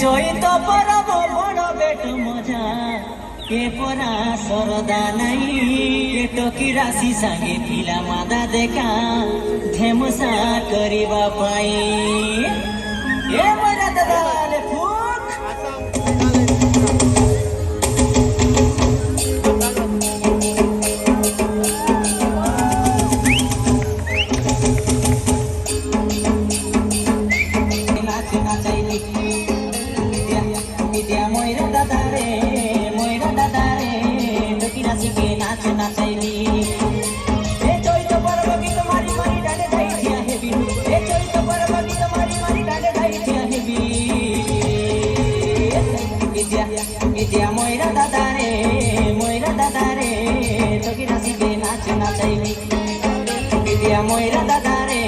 চৈত পরব বড় বেট মজা কে পরা সরদা নাই টকি রাশি সাগে পিলা মাদা দেখা ধেমসা করিবা পাই এ মরা দাদালে ফুক moira dadare toki rasi ke nache nachaili vidya moira dadare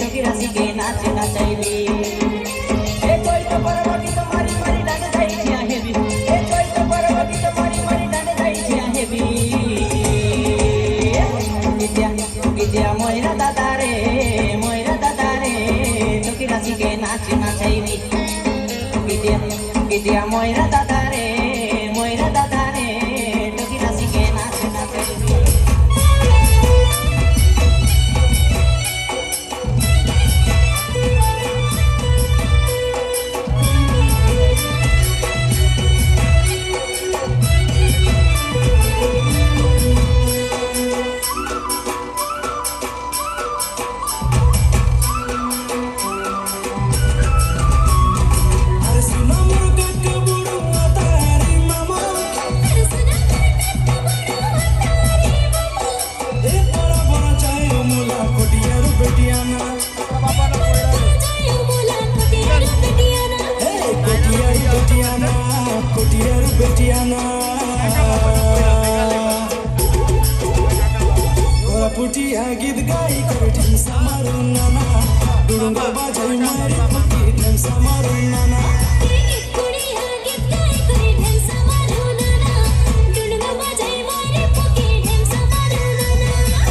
toki rasi ke nache nachaili e koi to parvati tomari mari dane dai thia hebi e koi to parvati tomari mari dane dai thia hebi vidya moira dadare toki rasi ke nache nachaili vidya moira dadare toki rasi ke nache nachaili पुटिया गीत गाई करे ढेम समारू नाना डुडुंगा बाजाई मारी पुटी ढेम समारू नाना पुटिया गीत गाई करे ढेम समारू नाना डुडुंगा बाजाई मारी पुटी ढेम समारू नाना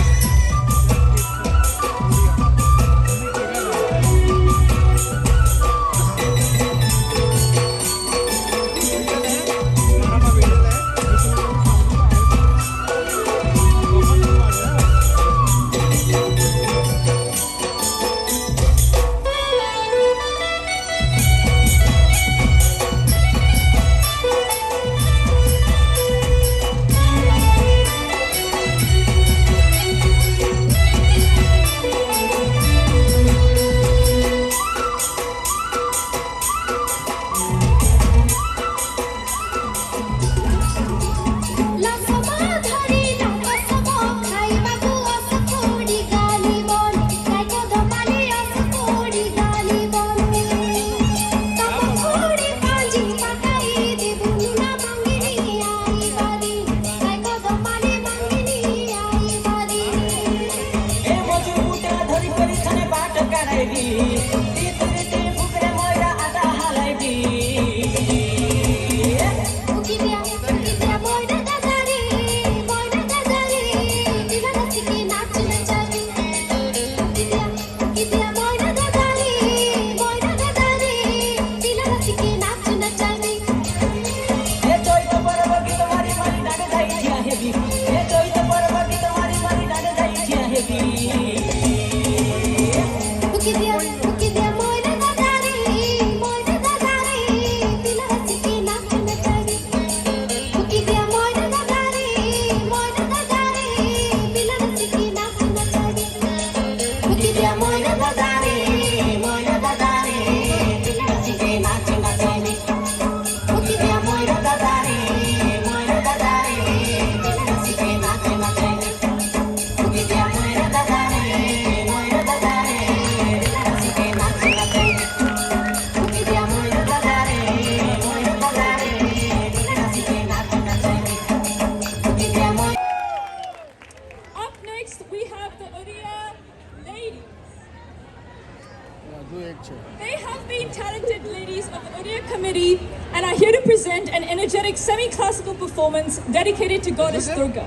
They have been talented ladies of the Odia Committee and are here to present an energetic semi-classical performance dedicated to Goddess Durga.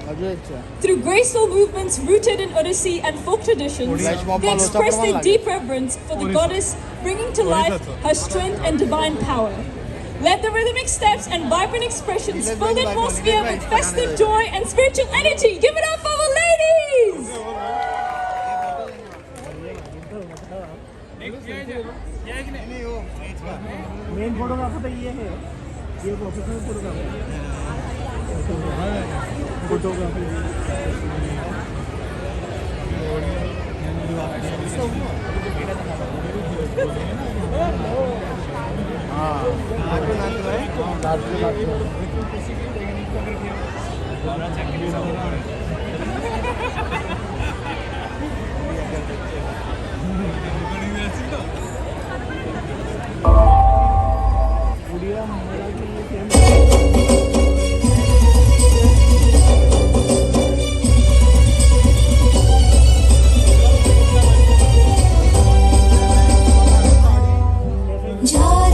Through graceful movements rooted in Odissi and folk traditions, they express their deep reverence for the goddess, bringing to life her strength and divine power. Let the rhythmic steps and vibrant expressions fill the atmosphere with festive joy and spiritual energy. Give it up for our ladies! Main photographer तो ये है, ये professional photographer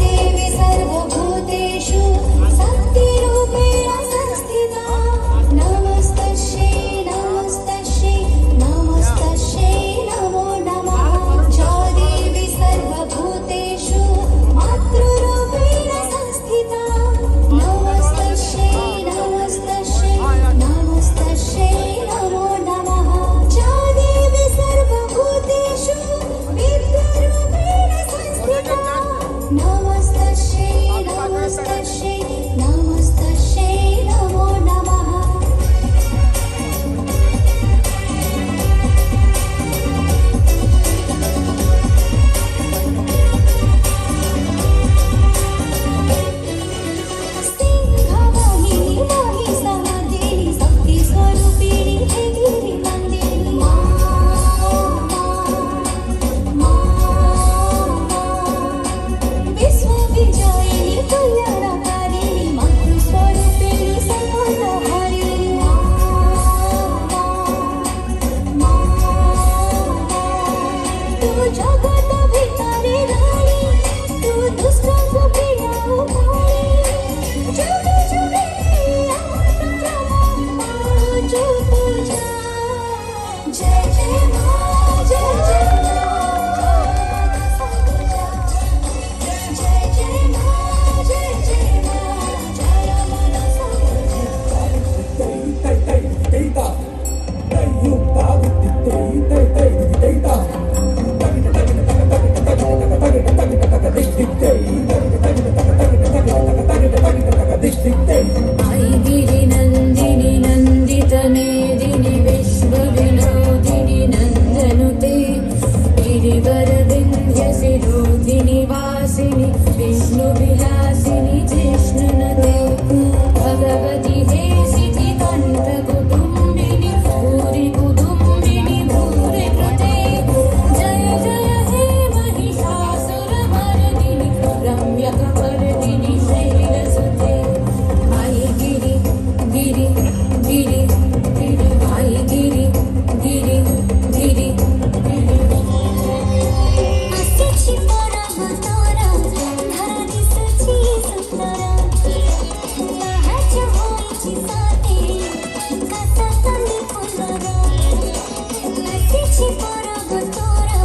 देवी सर्वभूतेषु शक्तिरूपेण संस्थिता नमस्तस्यै नमस्तस्यै नमस्तस्यै नमो नमः या देवी सर्वभूतेषु मातृरूपेण संस्थिता नमस्तस्यै नमस्तस्यै नमस्तस्यै नमो नमः या देवी सर्वभूतेषु विद्यारूपेण संस्थिता नमस्तस्यै नमस्तस्यै नमस्तस्यै नमो नमः सिंहवाहिनी महिषमर्दिनी शक्तिस्वरूपिणी हे गिरिनन्दिनी विश्वविजयिनी कल्याणकारिणी मातृस्वरूपिणी सर्वहारिणी तू जगत भितरे राणी तू दुष्टको प्रिय उपाणी जुगे जुगे जो पूजा जय जय माँ जय जय जय जय माँ जय जय माँ जय मन आई गिरिनन्दिनी नन्दितमेदिनि विश्वविनोदिनि नन्दनुते गिरिवरविन्ध्यसिरोधिनि वासिनि विष्णुविलासिनि जिष्णुनते भगवति हे सिद्धिकण्ठकुटुम्बिनि भूरि कुटुम्बिनि भूरि कृते जय जय हे महिषासुरमर्दिनि रम्यकपर्दिनि शैलसुते आई गिरि गिरि गिरि गिरि आई गिरि गिरि गिरि गिरि अस्तिछि परमतरा धरणी सची सुन्दरा महच होइछि साथे कतकली पुनरा अस्तिछि परमतरा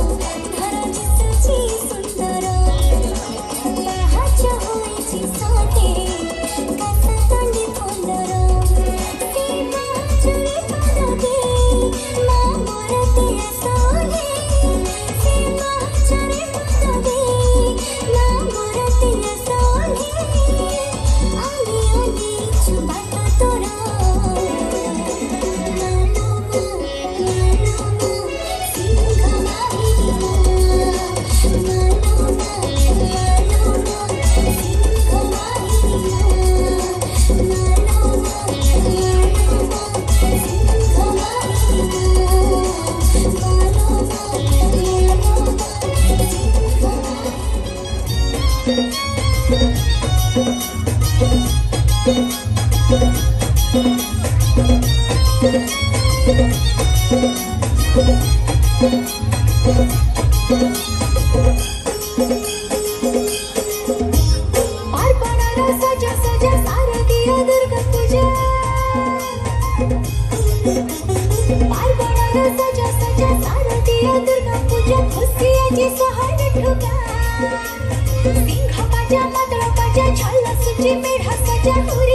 धरणी सची सुन्दरा महच होइछि साथे कतकली पुनरा सीमा चुरी पदके मा मोरते साले सीमा चुरी पदके मा मोरते साले आली आली छुपात तोरा Thank you. आसिया दुर्गा पूजा खुशी आज सहर ठुका सिंह बाजा मदड़ बाजा छल सुची मेढ़ा सजा हुई